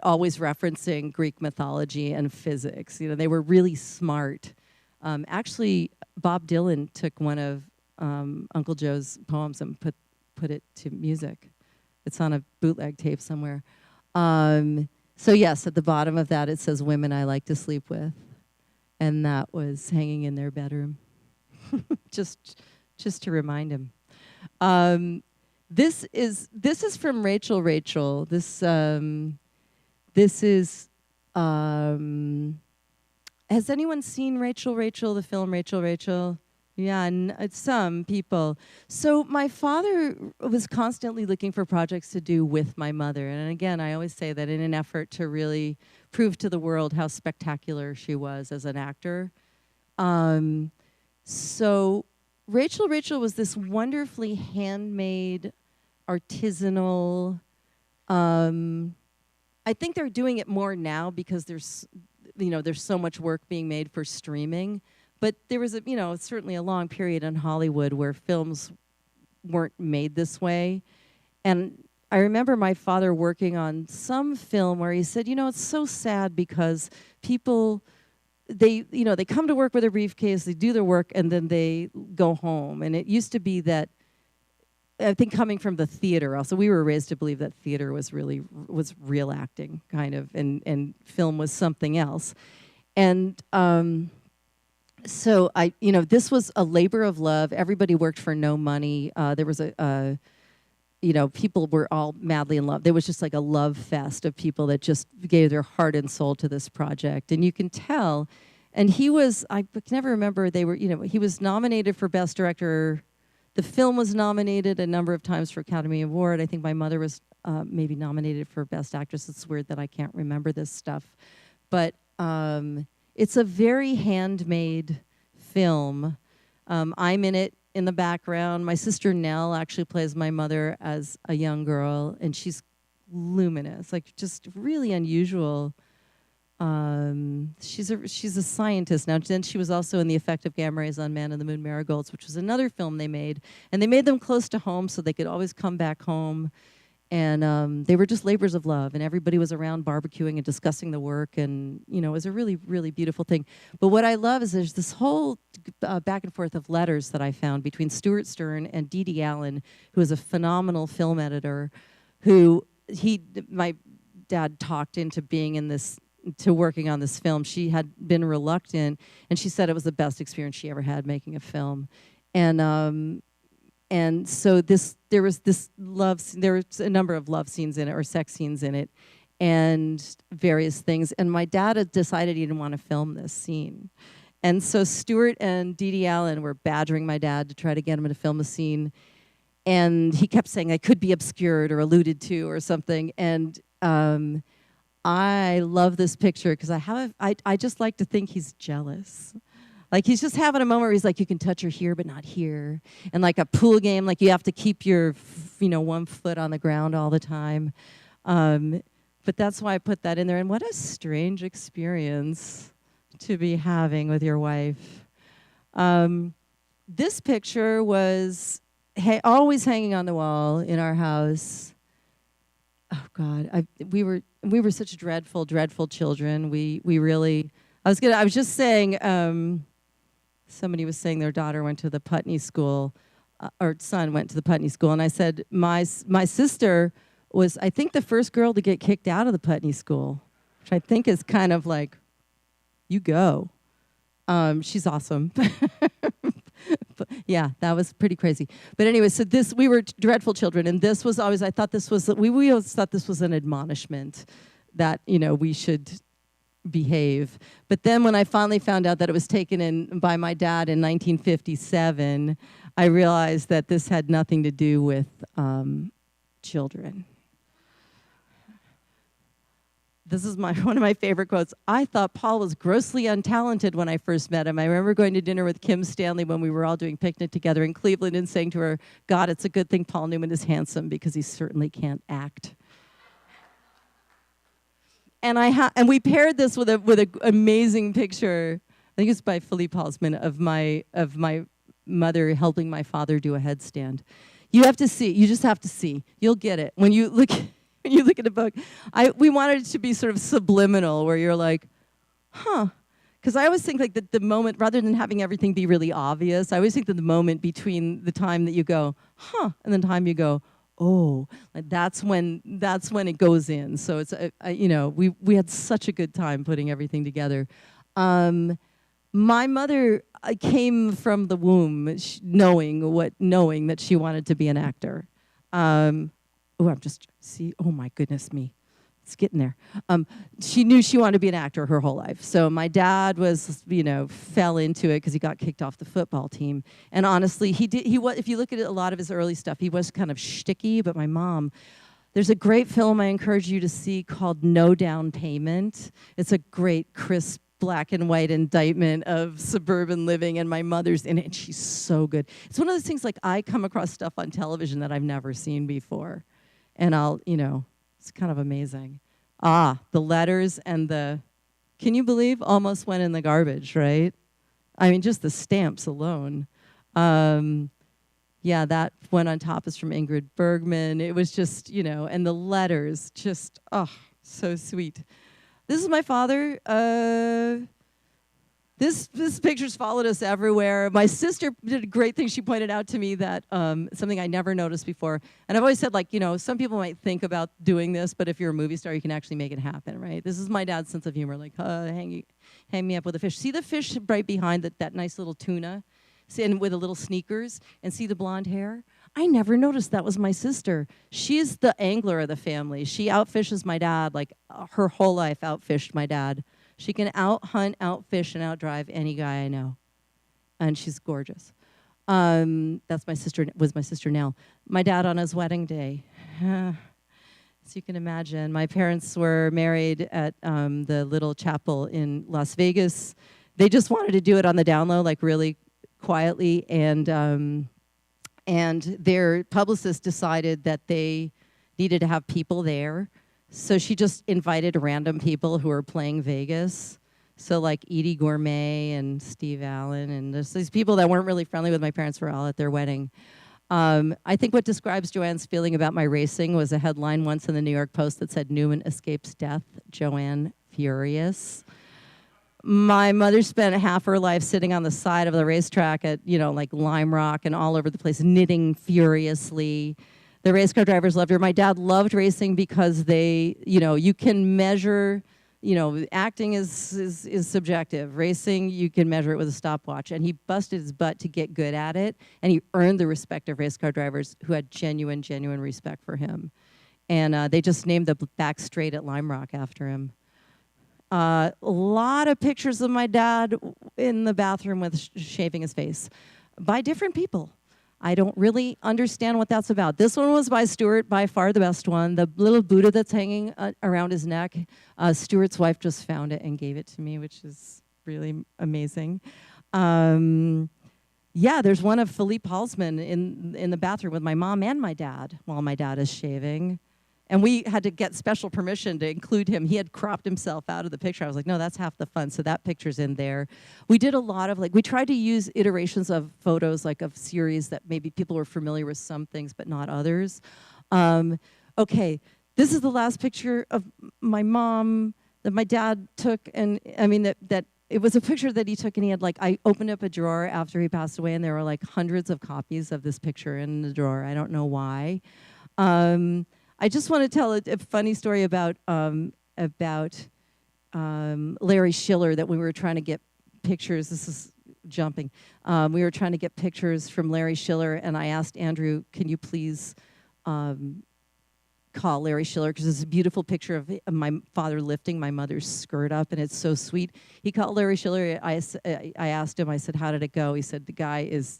always referencing Greek mythology and physics. They were really smart. Actually, Bob Dylan took one of Uncle Joe's poems and put it to music. It's on a bootleg tape somewhere. So yes, at the bottom of that it says "Women I Like to Sleep With," and that was hanging in their bedroom, just to remind him. This is from Rachel. This is. Has anyone seen Rachel, the film Rachel? Yeah, it's some people. So my father was constantly looking for projects to do with my mother, and again, I always say that in an effort to really prove to the world how spectacular she was as an actor. So Rachel was this wonderfully handmade, artisanal. I think they're doing it more now because there's so much work being made for streaming. But there was certainly a long period in Hollywood where films weren't made this way. And I remember my father working on some film where he said, it's so sad because people, they come to work with a briefcase, they do their work, and then they go home. And it used to be that, I think coming from the theater also, we were raised to believe that theater was real acting, kind of, and film was something else. And So this was a labor of love. Everybody worked for no money. There was people were all madly in love. There was just like a love fest of people that just gave their heart and soul to this project. And you can tell, and I can never remember, he was nominated for Best Director. The film was nominated a number of times for Academy Award. I think my mother was maybe nominated for Best Actress. It's weird that I can't remember this stuff. But it's a very handmade film. I'm in it in the background. My sister Nell actually plays my mother as a young girl, and she's luminous, like just really unusual. She's a scientist now. Then she was also in the effect of gamma rays on Man in the Moon Marigolds, which was another film they made, and they made them close to home so they could always come back home. And they were just labors of love, and everybody was around barbecuing and discussing the work, and it was a really, really beautiful thing. But what I love is there's this whole back and forth of letters that I found between Stuart Stern and Dee Dee Allen, who is a phenomenal film editor, my dad talked into working on this film. She had been reluctant, and she said it was the best experience she ever had making a film. And so there was a number of love scenes in it, or sex scenes in it, and various things. And my dad had decided he didn't want to film this scene. And so Stuart and Dee Dee Allen were badgering my dad to try to get him to film a scene. And he kept saying it could be obscured or alluded to or something. And I love this picture because I just like to think he's jealous. Like he's just having a moment where he's like, you can touch her here, but not here. And like a pool game, like you have to keep your, 1 foot on the ground all the time. But that's why I put that in there. And what a strange experience to be having with your wife. This picture was always hanging on the wall in our house. Oh God, we were such dreadful, dreadful children. We really. I was just saying. Somebody was saying their daughter went to the Putney school, or son went to the Putney school, and I said my sister was, I think, the first girl to get kicked out of the Putney school, which I think is kind of like, you go. She's awesome. But yeah, that was pretty crazy. But anyway, so we were dreadful children, and this was always, we always thought this was an admonishment that, we should behave. But then when I finally found out that it was taken in by my dad in 1957, I realized that this had nothing to do with children. This is one of my favorite quotes. I thought Paul was grossly untalented when I first met him. I remember going to dinner with Kim Stanley when we were all doing picnic together in Cleveland and saying to her, God, it's a good thing Paul Newman is handsome because he certainly can't act. And we paired this with an amazing picture. I think it's by Philippe Halsman of my mother helping my father do a headstand. You have to see. You just have to see. You'll get it when you look. When you look at a book, we wanted it to be sort of subliminal, where you're like, huh. Because I always think like the moment, rather than having everything be really obvious, I always think that the moment between the time that you go, huh, and the time you go, oh, like that's when it goes in. So it's we had such a good time putting everything together. My mother came from the womb knowing that she wanted to be an actor. Oh my goodness me. It's getting there. She knew she wanted to be an actor her whole life. So my dad was, fell into it because he got kicked off the football team. And honestly, if you look at a lot of his early stuff, he was kind of shticky. But my mom, there's a great film I encourage you to see called No Down Payment. It's a great, crisp, black and white indictment of suburban living, and my mother's in it, and she's so good. It's one of those things like I come across stuff on television that I've never seen before. And it's kind of amazing. The letters and can you believe almost went in the garbage, right? I mean, just the stamps alone. Yeah, that one on top is from Ingrid Bergman. It was just, and the letters, just, so sweet. This is my father. This picture's followed us everywhere. My sister did a great thing. She pointed out to me that something I never noticed before. And I've always said, like, some people might think about doing this, but if you're a movie star, you can actually make it happen, right? This is my dad's sense of humor, like, hang me up with a fish. See the fish right behind that nice little tuna? See, and with the little sneakers, and see the blonde hair? I never noticed that was my sister. She's the angler of the family. She outfishes my dad, like her whole life outfished my dad. She can out-hunt, out-fish, and out-drive any guy I know. And she's gorgeous. That's my sister, was my sister now. My dad on his wedding day. As you can imagine, my parents were married at the little chapel in Las Vegas. They just wanted to do it on the down low, like really quietly, and their publicist decided that they needed to have people there. So she just invited random people who were playing Vegas. So like Edie Gourmet and Steve Allen, and there's these people that weren't really friendly with my parents were all at their wedding. I think what describes Joanne's feeling about my racing was a headline once in the New York Post that said, "Newman escapes death, Joanne furious." My mother spent half her life sitting on the side of the racetrack at, like Lime Rock and all over the place, knitting furiously. The race car drivers loved her. My dad loved racing because you can measure, acting is subjective. Racing, you can measure it with a stopwatch. And he busted his butt to get good at it, and he earned the respect of race car drivers who had genuine respect for him. And they just named the back straight at Lime Rock after him. A lot of pictures of my dad in the bathroom with shaving his face by different people. I don't really understand what that's about. This one was by Stuart, by far the best one. The little Buddha that's hanging around his neck, Stuart's wife just found it and gave it to me, which is really amazing. There's one of Philippe Halsman in the bathroom with my mom and my dad while my dad is shaving. And we had to get special permission to include him. He had cropped himself out of the picture. I was like, no, that's half the fun. So that picture's in there. We did a lot of, we tried to use iterations of photos, of series that maybe people were familiar with some things, but not others. Okay, this is the last picture of my mom that my dad took. And that it was a picture that he took, and he had I opened up a drawer after he passed away, and there were hundreds of copies of this picture in the drawer. I don't know why. I just want to tell a funny story about Larry Schiller, that when we were trying to get pictures, this is jumping, we were trying to get pictures from Larry Schiller, and I asked Andrew, can you please call Larry Schiller, because there's a beautiful picture of my father lifting my mother's skirt up, and it's so sweet. He called Larry Schiller. I asked him, I said, how did it go? He said, the guy he's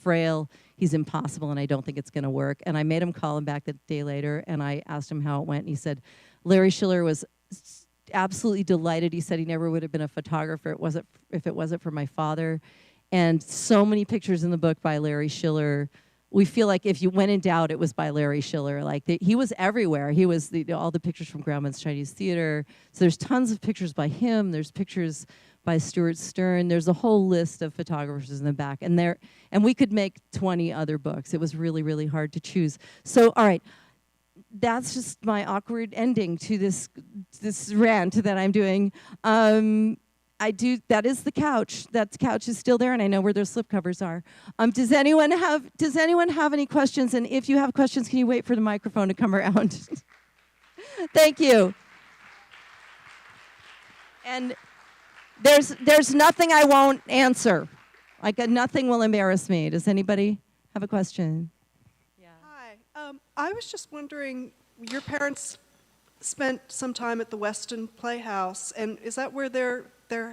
frail, he's impossible, and I don't think it's going to work. And I made him call him back the day later, and I asked him how it went, and he said, Larry Schiller was absolutely delighted. He said he never would have been a photographer if it wasn't for my father. And so many pictures in the book by Larry Schiller. We feel like if you went in doubt, it was by Larry Schiller. He was everywhere. He was all the pictures from Grauman's Chinese Theater. So there's tons of pictures by him. There's pictures by Stuart Stern. There's a whole list of photographers in the back. And we could make 20 other books. It was really, really hard to choose. So, all right, that's just my awkward ending to this rant that I'm doing. That is the couch. That couch is still there, and I know where those slipcovers are. Does anyone have any questions? And if you have questions, can you wait for the microphone to come around? Thank you. And there's nothing I won't answer. Nothing will embarrass me. Does anybody have a question? Yeah. Hi. I was just wondering, your parents spent some time at the Weston Playhouse, and is that where their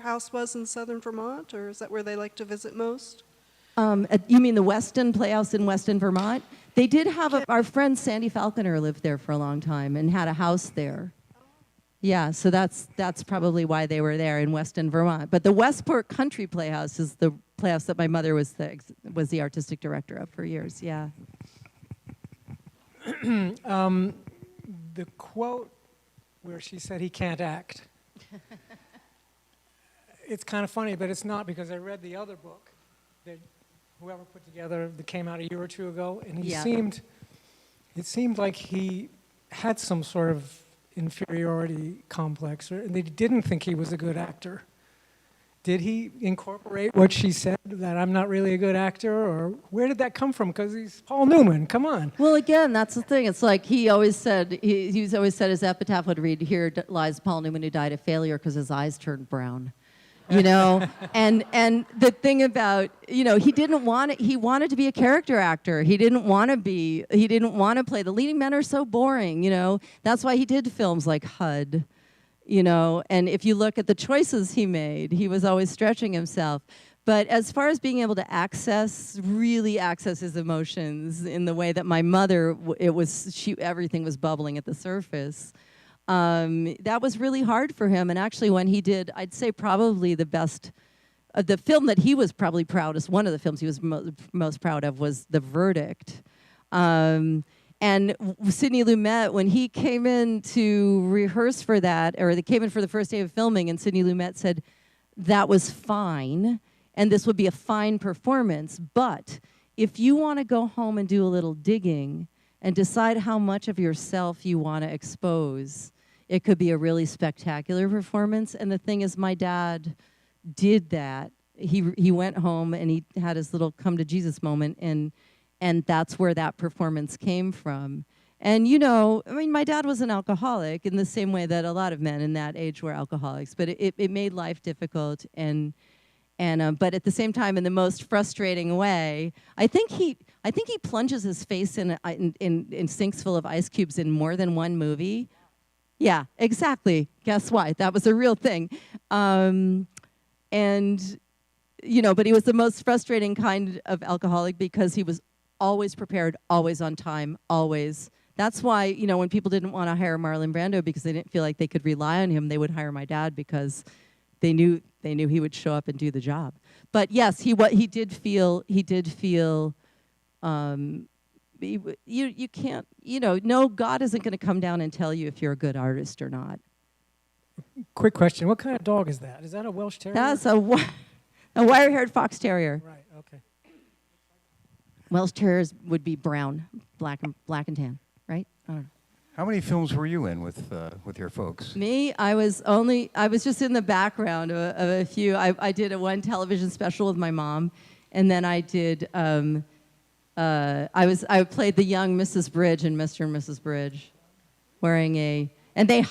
house was in southern Vermont, or is that where they like to visit most? You mean the Weston Playhouse in Weston, Vermont? They did have our friend Sandy Falconer lived there for a long time and had a house there. Yeah, so that's probably why they were there in Weston, Vermont. But the Westport Country Playhouse is the playhouse that my mother was the artistic director of for years. Yeah. The quote where she said he can't act. It's kind of funny, but it's not, because I read the other book that whoever put together that came out a year or two ago, and it seemed like he had some sort of inferiority complex, and they didn't think he was a good actor. Did he incorporate what she said, that I'm not really a good actor, or where did that come from? Because he's Paul Newman, come on. Well, again, that's the thing. It's like he always said, he's always said his epitaph would read, "Here lies Paul Newman who died a failure because his eyes turned brown." You know, and the thing about, you know, he didn't want it. He wanted to be a character actor. He didn't want to play. The leading men are so boring, you know. That's why he did films like HUD, you know. And if you look at the choices he made, he was always stretching himself. But as far as being able to really access his emotions in the way that my mother, everything was bubbling at the surface. That was really hard for him. And actually, when he did, I'd say probably the best, the film that he was probably proudest, one of the films he was most proud of was The Verdict. And Sidney Lumet, when he came in to rehearse for that, or they came in for the first day of filming, and Sidney Lumet said, "That was fine, and this would be a fine performance, but if you want to go home and do a little digging and decide how much of yourself you want to expose, it could be a really spectacular performance." And the thing is, my dad did that. He went home and he had his little come to Jesus moment, and that's where that performance came from. And you know, I mean, my dad was an alcoholic in the same way that a lot of men in that age were alcoholics, but it made life difficult, but at the same time, in the most frustrating way, I think he plunges his face in sinks full of ice cubes in more than one movie. Yeah, exactly. Guess what? That was a real thing. And, you know, but he was the most frustrating kind of alcoholic because he was always prepared, always on time, always. That's why, you know, when people didn't want to hire Marlon Brando because they didn't feel like they could rely on him, they would hire my dad because they knew he would show up and do the job. But yes, he did feel. You can't, you know, no, God isn't going to come down and tell you if you're a good artist or not. Quick question, what kind of dog is that? Is that a Welsh Terrier? That's a wire-haired fox terrier. Right, okay. Welsh Terriers would be brown, black and tan, right? I don't know. How many films were you in with your folks? Me, I was just in the background of a few. I did one television special with my mom, and then I did. I played the young Mrs. Bridge in Mr. and Mrs. Bridge, and they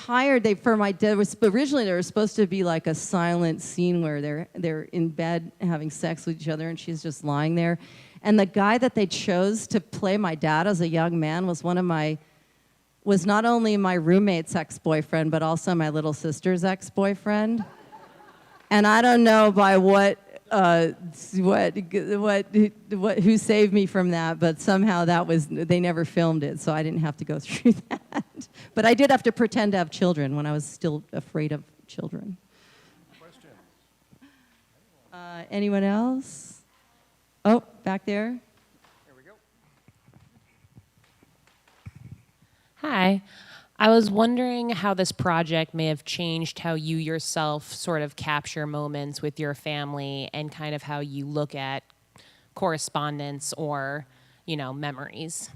for my dad was originally there was supposed to be like a silent scene where they're in bed having sex with each other and she's just lying there, and the guy that they chose to play my dad as a young man was not only my roommate's ex-boyfriend but also my little sister's ex-boyfriend, and I don't know by who saved me from that, but somehow they never filmed it, so I didn't have to go through that. But I did have to pretend to have children when I was still afraid of children. Questions? Anyone else? Oh, back there. There we go. Hi. I was wondering how this project may have changed how you yourself sort of capture moments with your family and kind of how you look at correspondence or, you know, memories.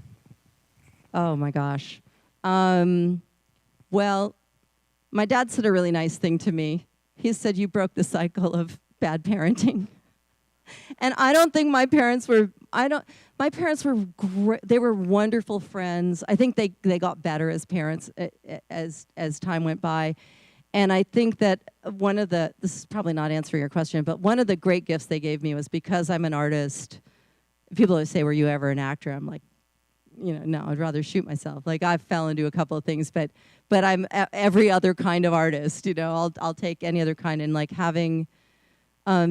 Oh my gosh. Well, my dad said a really nice thing to me. He said, "You broke the cycle of bad parenting." And I don't think my parents were great. They were wonderful friends. I think they got better as parents as time went by. And I think that this is probably not answering your question, but one of the great gifts they gave me was because I'm an artist. People always say, "Were you ever an actor?" I'm like, you know, no, I'd rather shoot myself. Like I fell into a couple of things, but I'm every other kind of artist, you know, I'll take any other kind, and like having,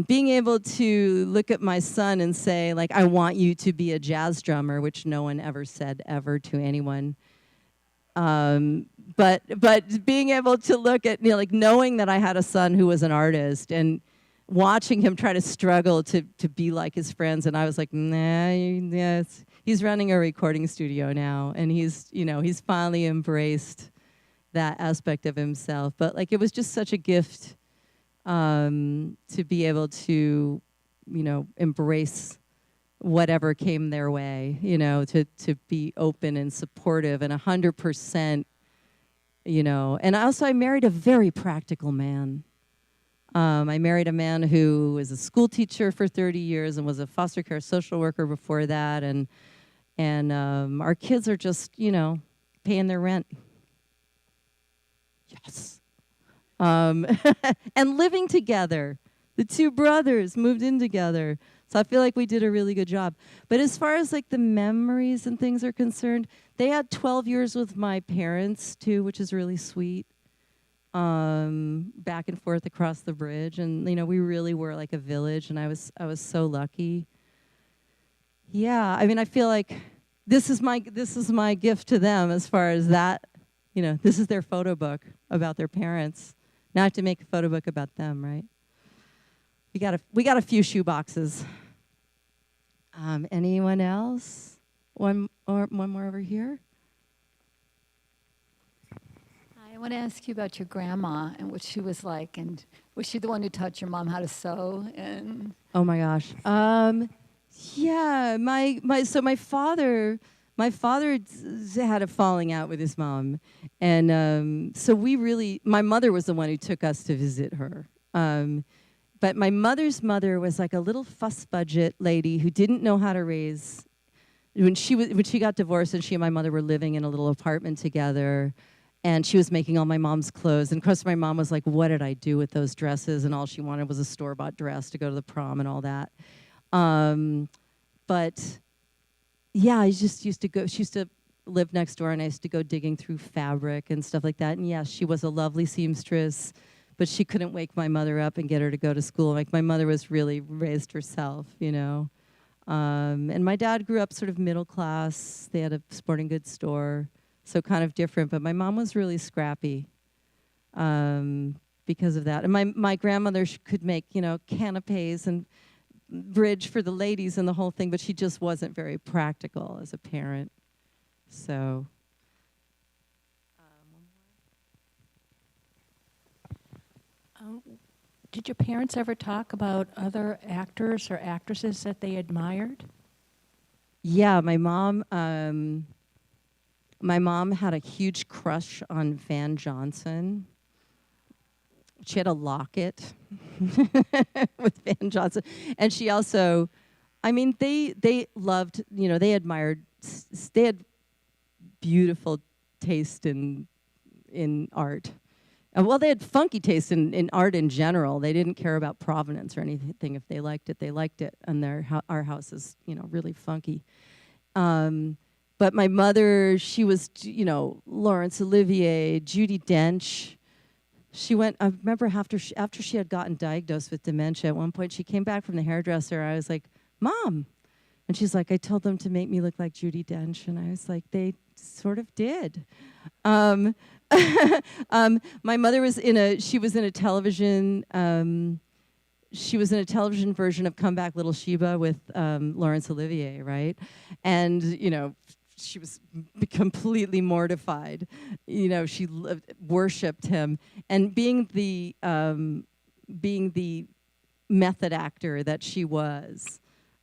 being able to look at my son and say, like, "I want you to be a jazz drummer," which no one ever said ever to anyone. But being able to look at, you know, like knowing that I had a son who was an artist and watching him try to struggle to be like his friends, and I was like, nah, yes. He's running a recording studio now, and he's finally embraced that aspect of himself. But like, it was just such a gift to be able to, you know, embrace whatever came their way, you know, to be open and supportive and 100%, you know. And also I married a very practical man. I married a man who was a school teacher for 30 years and was a foster care social worker before that, and our kids are just, paying their rent. Yes. And living together. The two brothers moved in together. So I feel like we did a really good job. But as far as like the memories and things are concerned, they had 12 years with my parents too, which is really sweet. Back and forth across the bridge, and we really were like a village, and I was so lucky. Yeah, I mean, I feel like this is my gift to them as far as that. This is their photo book about their parents. Now I have to make a photo book about them, right? We got a few shoe boxes. Anyone else? One more over here. I want to ask you about your grandma and what she was like, and was she the one who taught your mom how to sew? And Oh my gosh. Yeah, my father had a falling out with his mom, and so my mother was the one who took us to visit her. But my mother's mother was like a little fuss budget lady who didn't know how to raise. When she got divorced, and she and my mother were living in a little apartment together, and she was making all my mom's clothes. And of course, my mom was like, "What did I do with those dresses?" And all she wanted was a store-bought dress to go to the prom and all that. But yeah, I just used to go. She used to live next door, and I used to go digging through fabric and stuff like that. And yeah, she was a lovely seamstress, but she couldn't wake my mother up and get her to go to school. Like, my mother was really raised herself, And my dad grew up sort of middle class. They had a sporting goods store, so kind of different. But my mom was really scrappy because of that. And my grandmother could make, canapes and bridge for the ladies and the whole thing, but she just wasn't very practical as a parent. So. Did your parents ever talk about other actors or actresses that they admired? Yeah, my mom had a huge crush on Van Johnson. She had a locket with Van Johnson. And she also, they loved, they admired, they had beautiful taste in art. Well, they had funky taste in art in general. They didn't care about provenance or anything. If they liked it, they liked it. And our house is, really funky. But my mother, she was, Laurence Olivier, Judi Dench. She went, I remember after she had gotten diagnosed with dementia, at one point she came back from the hairdresser. I was like, "Mom." And she's like, "I told them to make me look like Judi Dench." And I was like, "They sort of did." My mother was in a television, she was in a television version of Come Back Little Sheba with Laurence Olivier, right? And, she was completely mortified. She worshipped him. And being the method actor that she was,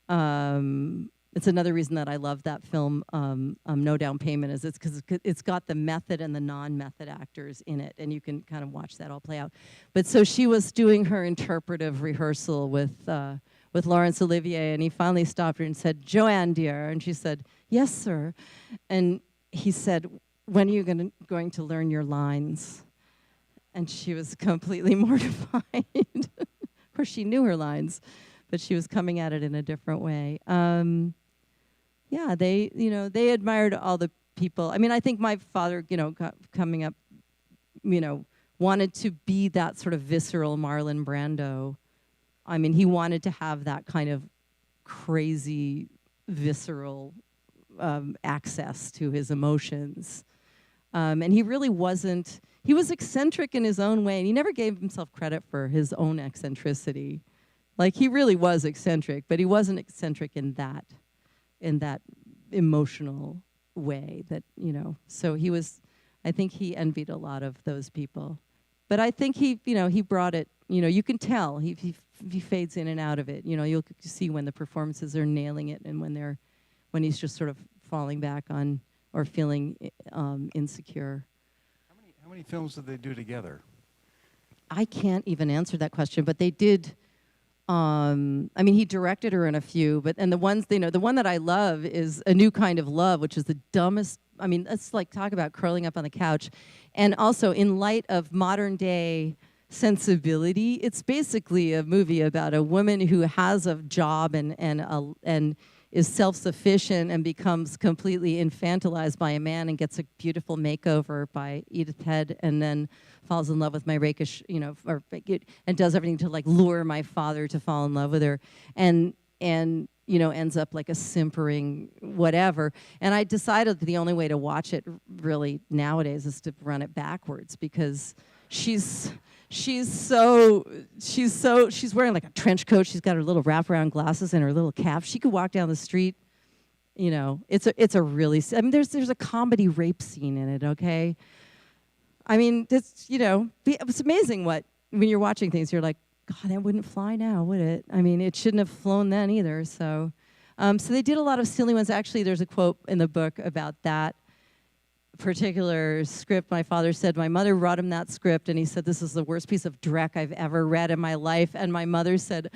it's another reason that I love that film, No Down Payment, is it's because it's got the method and the non-method actors in it, and you can kind of watch that all play out. But so she was doing her interpretive rehearsal with Laurence Olivier, and he finally stopped her and said, "Joanne, dear," and she said, "Yes, sir." And he said, "When are you going to learn your lines?" And she was completely mortified. Of course, she knew her lines, but she was coming at it in a different way. Yeah, they admired all the people. I think my father, coming up, wanted to be that sort of visceral Marlon Brando. He wanted to have that kind of crazy, visceral access to his emotions. And he really wasn't, he was eccentric in his own way, and he never gave himself credit for his own eccentricity. Like, he really was eccentric, but he wasn't eccentric in that emotional way that, so he was, I think he envied a lot of those people. But I think he brought it, you can tell, he fades in and out of it. You'll see when the performances are nailing it and when he's just sort of falling back on or feeling insecure. How many films did they do together? I can't even answer that question, but they did. I mean, he directed her in a few, and the ones, the one that I love is A New Kind of Love, which is the dumbest. I mean, let's like talk about curling up on the couch, and also in light of modern day sensibility, it's basically a movie about a woman who has a job and is self-sufficient and becomes completely infantilized by a man and gets a beautiful makeover by Edith Head, and then falls in love with my rakish, and does everything to like lure my father to fall in love with her, and ends up like a simpering whatever. And I decided that the only way to watch it really nowadays is to run it backwards, because she's wearing like a trench coat. She's got her little wraparound glasses and her little cap. She could walk down the street. It's a really. I mean, there's a comedy rape scene in it. Okay, I mean, it's amazing when you're watching things, you're like, God, that wouldn't fly now, would it? I mean, it shouldn't have flown then either. So they did a lot of silly ones. Actually, there's a quote in the book about that particular script. My father said my mother brought him that script, and he said, this is the worst piece of dreck I've ever read in my life. And my mother said,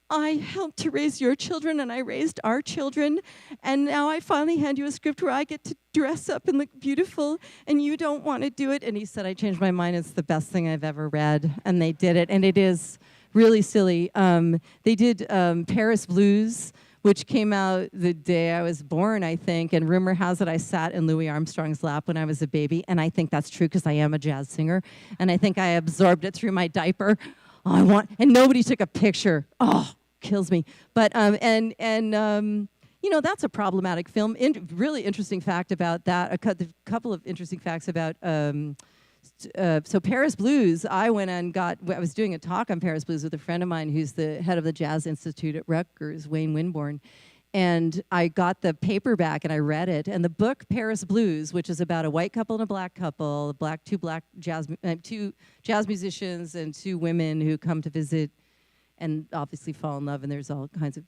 I helped to raise your children, and I raised our children, and now I finally hand you a script where I get to dress up and look beautiful, and you don't want to do it. And he said, I changed my mind. It's the best thing I've ever read. And they did it, and it is really silly. They did Paris Blues, which came out the day I was born, I think. And rumor has it I sat in Louis Armstrong's lap when I was a baby. And I think that's true because I am a jazz singer. And I think I absorbed it through my diaper. And nobody took a picture. Oh, kills me. But, that's a problematic film. Really interesting fact about that, a couple of interesting facts about, so Paris Blues, I was doing a talk on Paris Blues with a friend of mine who's the head of the Jazz Institute at Rutgers, Wayne Winborn. And I got the paperback and I read it. And the book Paris Blues, which is about a white couple and a black couple, two jazz musicians and two women who come to visit and obviously fall in love, and there's all kinds of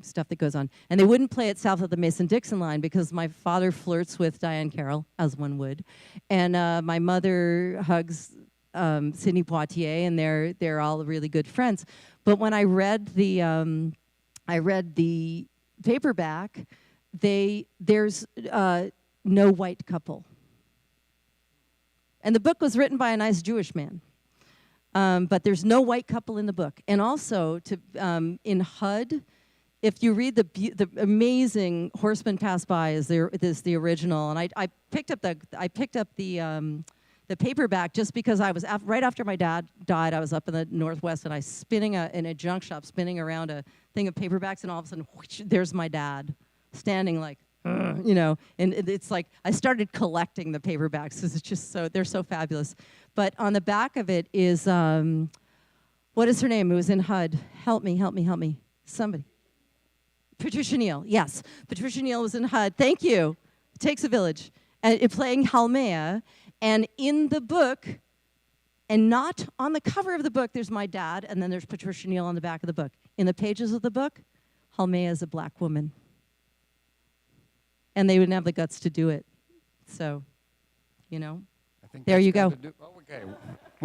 stuff that goes on. And they wouldn't play it south of the Mason-Dixon line because my father flirts with Diane Carroll, as one would. And my mother hugs Sidney Poitier, and they're all really good friends. But when I read the paperback, there's no white couple. And the book was written by a nice Jewish man. But there's no white couple in the book. And also, in HUD, if you read the amazing Horsemen Pass By is the original, and I picked up the paperback just because I was right after my dad died. I was up in the Northwest, and I in a junk shop, spinning around a thing of paperbacks, and all of a sudden, whoosh, there's my dad standing like, and it's like I started collecting the paperbacks because it's just they're so fabulous. But on the back of it is what is her name? It was in HUD. Help me, somebody. Patricia Neal, yes. Patricia Neal was in HUD. Thank you. It Takes a Village. And playing Halmea. And in the book, and not on the cover of the book, there's my dad, and then there's Patricia Neal on the back of the book. In the pages of the book, Halmea is a black woman. And they wouldn't have the guts to do it. So, I think there that's you got go. to do- oh, okay.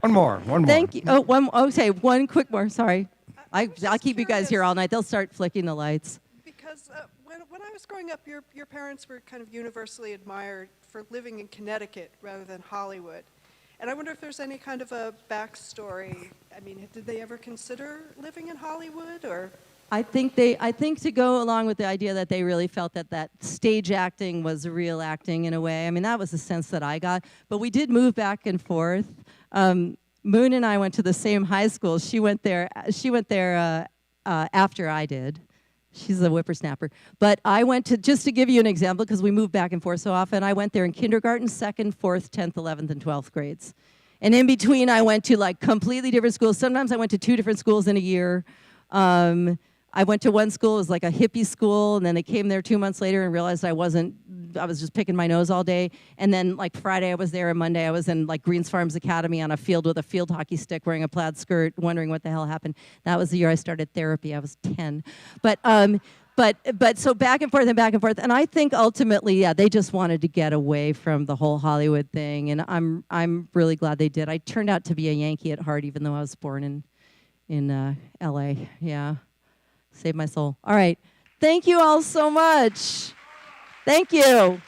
One more. Thank you. Oh, one quick more. Sorry. I'll keep you guys here all night. They'll start flicking the lights. Because when I was growing up, your parents were kind of universally admired for living in Connecticut rather than Hollywood. And I wonder if there's any kind of a backstory. I mean, did they ever consider living in Hollywood, or? I think to go along with the idea that they really felt that stage acting was real acting in a way. I mean, that was the sense that I got. But we did move back and forth. Moon and I went to the same high school. She went there after I did. She's a whippersnapper. But I went to, just to give you an example, because we moved back and forth so often, I went there in kindergarten, 2nd, 4th, 10th, 11th, and 12th grades. And in between, I went to like completely different schools. Sometimes I went to 2 different schools in a year. I went to one school, it was like a hippie school, and then they came there 2 months later and realized I was just picking my nose all day. And then like Friday I was there, and Monday I was in like Greens Farms Academy on a field with a field hockey stick wearing a plaid skirt, wondering what the hell happened. That was the year I started therapy. I was 10. But but so back and forth and back and forth. And I think ultimately, yeah, they just wanted to get away from the whole Hollywood thing. And I'm really glad they did. I turned out to be a Yankee at heart, even though I was born in L.A. Yeah, saved my soul. All right, thank you all so much. Thank you.